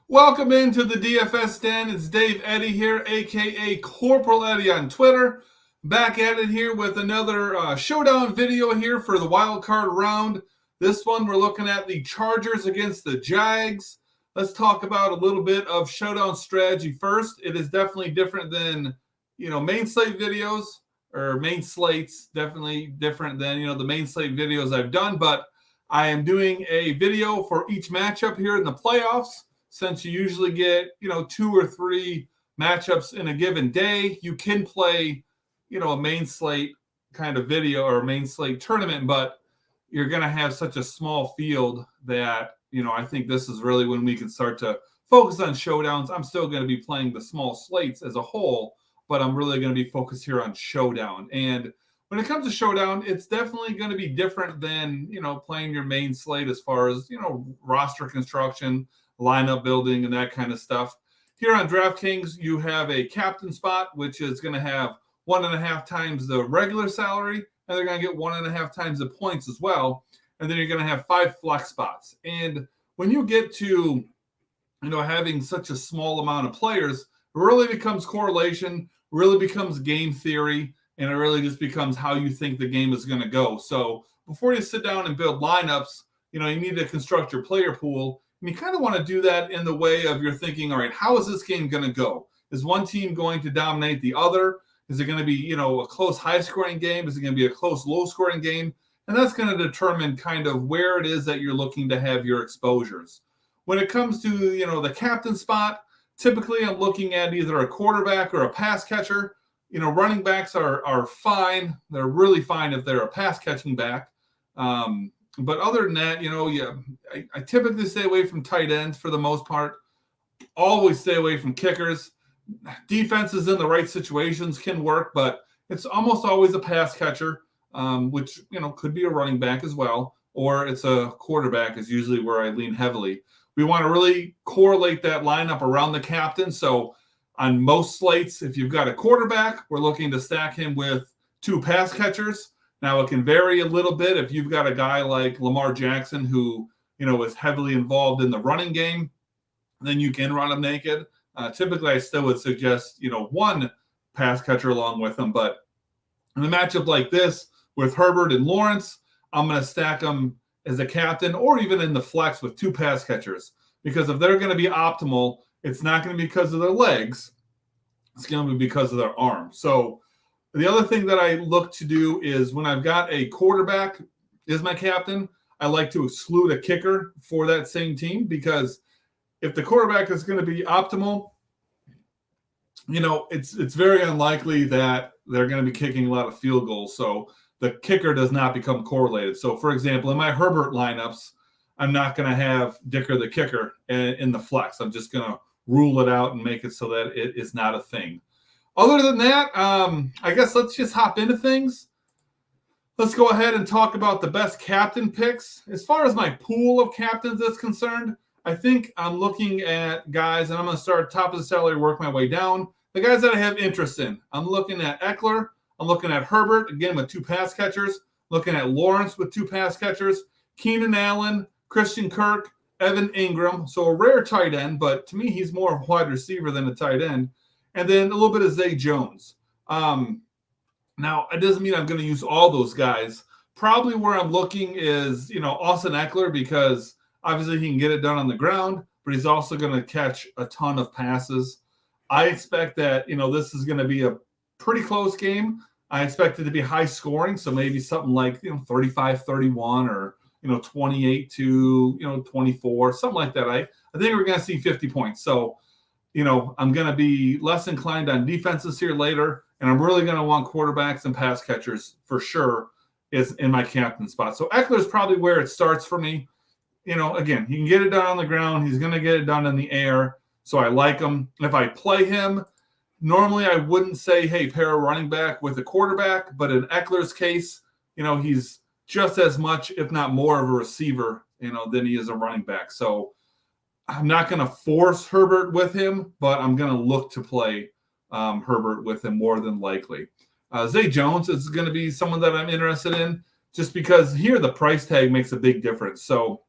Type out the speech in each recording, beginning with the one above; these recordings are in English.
Welcome into the DFS Den. It's Dave Eddy here, aka Corporal Eddy on Twitter. Back at it here with another showdown video here for the wild card round. This one we're looking at the Chargers against the Jags. Let's talk about a little bit of showdown strategy first. It is definitely different than main slate videos or main slates. Definitely different than the main slate videos I've done. But I am doing a video for each matchup here in the playoffs. Since you usually get, 2 or 3 matchups in a given day, you can play, a main slate kind of video or a main slate tournament, but you're going to have such a small field that, I think this is really when we can start to focus on showdowns. I'm still going to be playing the small slates as a whole, but I'm really going to be focused here on showdown. And when it comes to showdown, it's definitely going to be different than, playing your main slate as far as, roster construction, lineup building, and that kind of stuff. Here on DraftKings, you have a captain spot, which is going to have 1.5 times the regular salary, and they're going to get 1.5 times the points as well. And then you're going to have 5 flex spots. And when you get to, having such a small amount of players, it really becomes correlation, really becomes game theory, and it really just becomes how you think the game is going to go. So before you sit down and build lineups, you need to construct your player pool. And you kind of want to do that in the way of you're thinking, all right, how is this game going to go? Is one team going to dominate the other? Is it going to be, a close high-scoring game? Is it going to be a close low-scoring game? And that's going to determine kind of where it is that you're looking to have your exposures. When it comes to, the captain spot, typically I'm looking at either a quarterback or a pass catcher. Running backs are fine. They're really fine if they're a pass-catching back. But other than that, I typically stay away from tight ends for the most part. Always stay away from kickers. Defenses in the right situations can work, but it's almost always a pass catcher, which, could be a running back as well, or it's a quarterback is usually where I lean heavily. We want to really correlate that lineup around the captain. So on most slates, if you've got a quarterback, we're looking to stack him with 2 pass catchers. Now, it can vary a little bit if you've got a guy like Lamar Jackson who, is heavily involved in the running game, then you can run him naked. Typically, I still would suggest, 1 pass catcher along with him. But in a matchup like this with Herbert and Lawrence, I'm going to stack them as a captain or even in the flex with 2 pass catchers. Because if they're going to be optimal, it's not going to be because of their legs. It's going to be because of their arms. So the other thing that I look to do is when I've got a quarterback as my captain, I like to exclude a kicker for that same team because if the quarterback is going to be optimal, it's very unlikely that they're going to be kicking a lot of field goals. So the kicker does not become correlated. So, for example, in my Herbert lineups, I'm not going to have Dicker the kicker in the flex. I'm just going to rule it out and make it so that it is not a thing. Other than that, I guess let's just hop into things. Let's go ahead and talk about the best captain picks. As far as my pool of captains is concerned, I think I'm looking at guys, and I'm going to start top of the salary, work my way down. The guys that I have interest in. I'm looking at Eckler. I'm looking at Herbert, again, with 2 pass catchers. Looking at Lawrence with 2 pass catchers. Keenan Allen, Christian Kirk, Evan Ingram. So a rare tight end, but to me, he's more of a wide receiver than a tight end. And then a little bit of Zay Jones. Now, it doesn't mean I'm going to use all those guys. Probably where I'm looking is, Austin Eckler, because obviously he can get it done on the ground, but he's also going to catch a ton of passes. I expect that, this is going to be a pretty close game. I expect it to be high scoring, so maybe something like, 35-31 or, 28-24, something like that. I think we're going to see 50 points. So, I'm going to be less inclined on defenses here later, and I'm really going to want quarterbacks and pass catchers for sure is in my captain spot. So Eckler is probably where it starts for me. Again, he can get it done on the ground. He's going to get it done in the air. So I like him. If I play him, normally I wouldn't say, hey, pair a running back with a quarterback. But in Eckler's case, he's just as much, if not more, of a receiver, than he is a running back. So I'm not going to force Herbert with him, but I'm going to look to play Herbert with him more than likely. Zay Jones is going to be someone that I'm interested in just because here the price tag makes a big difference. So,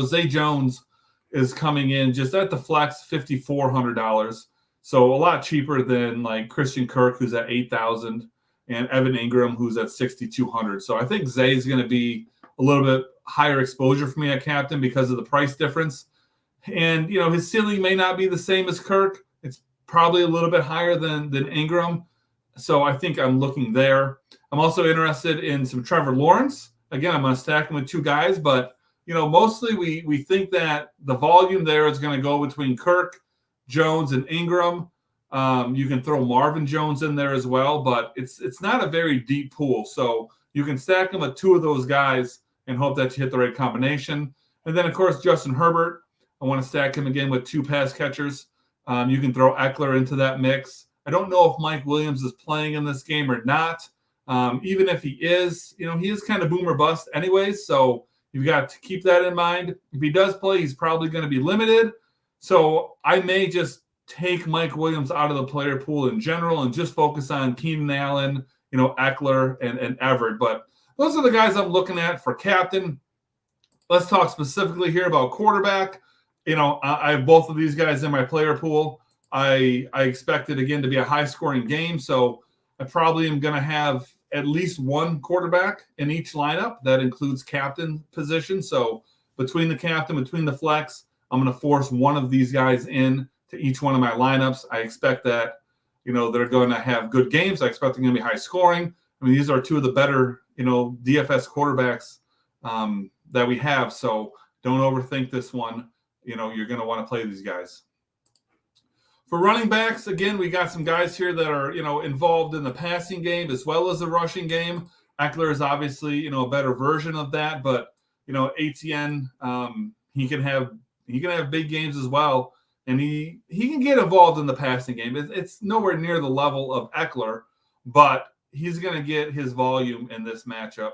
Zay Jones is coming in just at the flex $5,400. So a lot cheaper than like Christian Kirk, who's at $8,000, and Evan Ingram, who's at $6,200. So I think Zay is going to be a little bit higher exposure for me at captain because of the price difference. And, his ceiling may not be the same as Kirk. It's probably a little bit higher than Ingram. So I think I'm looking there. I'm also interested in some Trevor Lawrence. Again, I'm going to stack him with two guys, but, mostly we think that the volume there is going to go between Kirk, Jones, and Ingram. You can throw Marvin Jones in there as well, but it's not a very deep pool. So you can stack him with two of those guys and hope that you hit the right combination. And then, of course, Justin Herbert. I want to stack him again with two pass catchers. You can throw Eckler into that mix. I don't know if Mike Williams is playing in this game or not. Even if he is, he is kind of boom or bust anyways. So you've got to keep that in mind. If he does play, he's probably going to be limited. So I may just take Mike Williams out of the player pool in general and just focus on Keenan Allen, Eckler, and Everett. But those are the guys I'm looking at for captain. Let's talk specifically here about quarterback. I have both of these guys in my player pool. I expect it again to be a high-scoring game, so I probably am going to have at least one quarterback in each lineup. That includes captain position. So between the captain, between the flex, I'm going to force one of these guys in to each one of my lineups. I expect that, they're going to have good games. I expect they're going to be high-scoring. I mean, these are two of the better, DFS quarterbacks that we have. So don't overthink this one. You're going to want to play these guys. For running backs, again, we got some guys here that are, involved in the passing game as well as the rushing game. Eckler is obviously, a better version of that, but, ATN, he can have big games as well, and he can get involved in the passing game. It's nowhere near the level of Eckler, but he's going to get his volume in this matchup.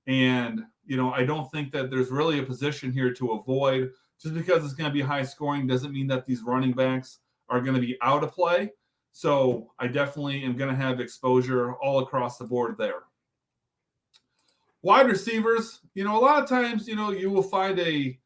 And, I don't think that there's really a position here to avoid. Just because it's going to be high scoring doesn't mean that these running backs are going to be out of play. So I definitely am going to have exposure all across the board there. Wide receivers, a lot of times, you will find a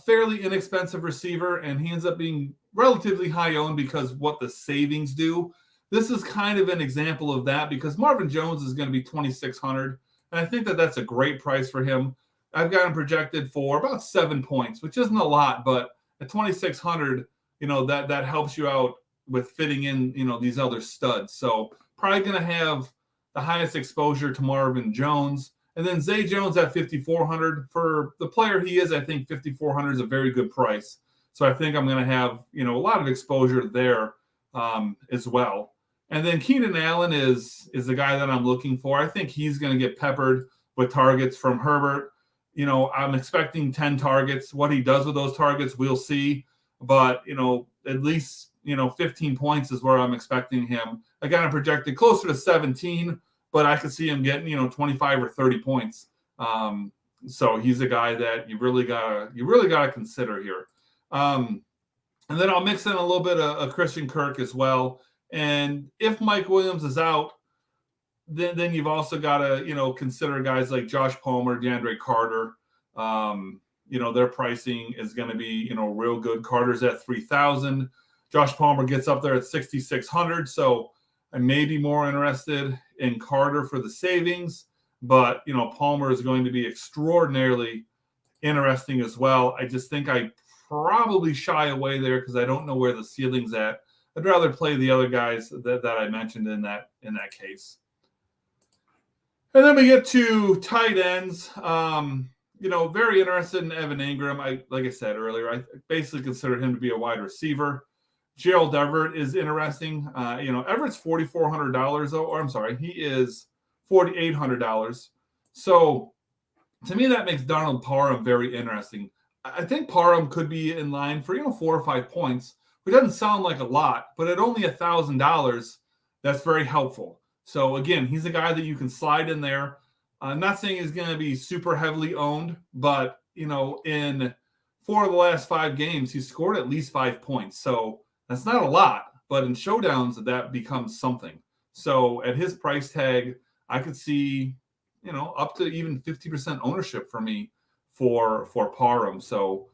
fairly inexpensive receiver and he ends up being relatively high owned because what the savings do. This is kind of an example of that because Marvin Jones is going to be $2,600. And I think that that's a great price for him. I've got him projected for about 7 points, which isn't a lot, but at 2,600, that helps you out with fitting in, these other studs. So probably going to have the highest exposure to Marvin Jones. And then Zay Jones at 5,400. For the player he is, I think 5,400 is a very good price. So I think I'm going to have, a lot of exposure there as well. And then Keenan Allen is the guy that I'm looking for. I think he's going to get peppered with targets from Herbert. I'm expecting 10 targets. What he does with those targets, we'll see. But, at least, 15 points is where I'm expecting him. I got him projected closer to 17, but I could see him getting, 25 or 30 points. So he's a guy that you really gotta consider here. And then I'll mix in a little bit of Christian Kirk as well. And if Mike Williams is out, then you've also got to, consider guys like Josh Palmer, DeAndre Carter. Their pricing is going to be, real good. Carter's at 3,000. Josh Palmer gets up there at 6,600. So I may be more interested in Carter for the savings, but, Palmer is going to be extraordinarily interesting as well. I just think I probably shy away there because I don't know where the ceiling's at. I'd rather play the other guys that I mentioned in that case. And then we get to tight ends. Very interested in Evan Ingram. Like I said earlier, I basically consider him to be a wide receiver. Gerald Everett is interesting. Everett's $4,400, or I'm sorry, he is $4,800. So to me, that makes Donald Parham very interesting. I think Parham could be in line for 4 or 5 points. It doesn't sound like a lot, but at only $1,000, that's very helpful. So again, he's a guy that you can slide in there. I'm not saying he's going to be super heavily owned, but in 4 of the last 5 games, he's scored at least 5 points. So that's not a lot, but in showdowns, that becomes something. So at his price tag, I could see, up to even 50% ownership for me for Parham. So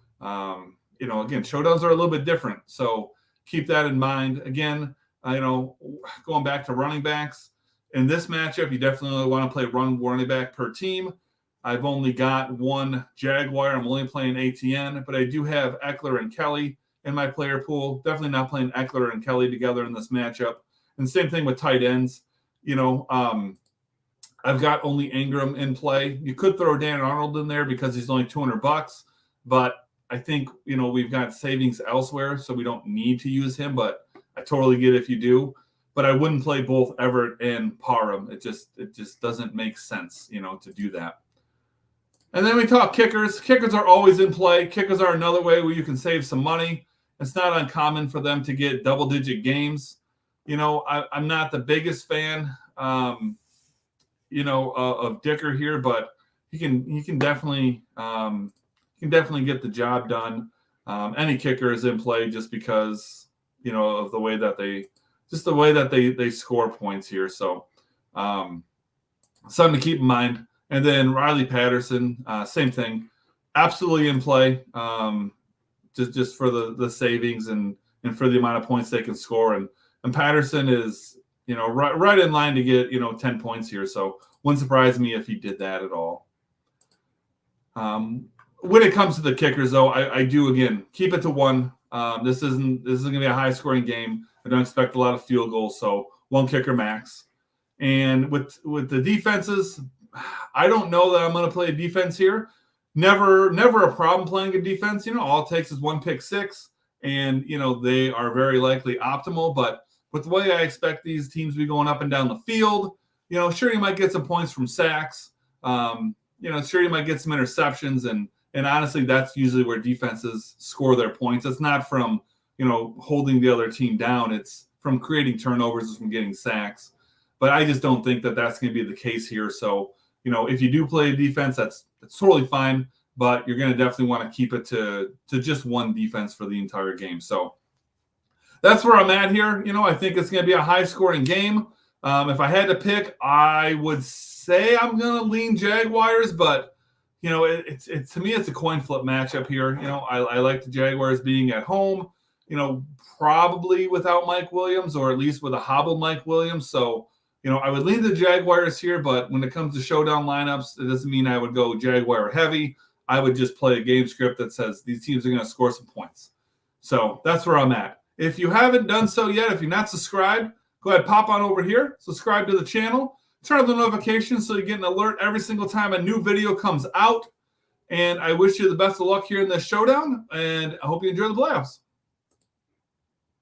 again, showdowns are a little bit different. So keep that in mind. Again, going back to running backs, in this matchup, you definitely want to play running back per team. I've only got one Jaguar. I'm only playing ATN, but I do have Eckler and Kelly in my player pool. Definitely not playing Eckler and Kelly together in this matchup. And same thing with tight ends. I've got only Ingram in play. You could throw Dan Arnold in there because he's only $200, but I think, we've got savings elsewhere, so we don't need to use him, but I totally get if you do. But I wouldn't play both Everett and Parham. It just doesn't make sense, to do that. And then we talk kickers. Kickers are always in play. Kickers are another way where you can save some money. It's not uncommon for them to get double-digit games. I'm not the biggest fan, of Dicker here, but he can definitely get the job done. Any kicker is in play just because of the way that they score points here. So something to keep in mind. And then Riley Patterson, same thing, absolutely in play. Just for the savings and for the amount of points they can score. And Patterson is right in line to get 10 points here. So wouldn't surprise me if he did that at all. When it comes to the kickers, though, I do, again, keep it to one. This isn't going to be a high-scoring game. I don't expect a lot of field goals, so one kicker max. And with the defenses, I don't know that I'm going to play a defense here. Never a problem playing a defense. All it takes is one pick six, and, they are very likely optimal. But with the way I expect these teams to be going up and down the field, sure, you might get some points from sacks. Sure, you might get some interceptions, and honestly, that's usually where defenses score their points. It's not from, holding the other team down. It's from creating turnovers, it's from getting sacks. But I just don't think that that's going to be the case here. So, if you do play defense, that's totally fine. But you're going to definitely want to keep it to just one defense for the entire game. So that's where I'm at here. I think it's going to be a high-scoring game. If I had to pick, I would say I'm going to lean Jaguars, but it's to me it's a coin flip matchup here. I like the Jaguars being at home. Probably without Mike Williams, or at least with a hobbled Mike Williams. So I would lean the Jaguars here, but when it comes to showdown lineups, it doesn't mean I would go Jaguar heavy. I would just play a game script that says these teams are going to score some points. So that's where I'm at. If you haven't done so yet, if you're not subscribed, go ahead, pop on over here, subscribe to the channel, turn on the notifications so you get an alert every single time a new video comes out. And I wish you the best of luck here in this showdown, and I hope you enjoy the playoffs.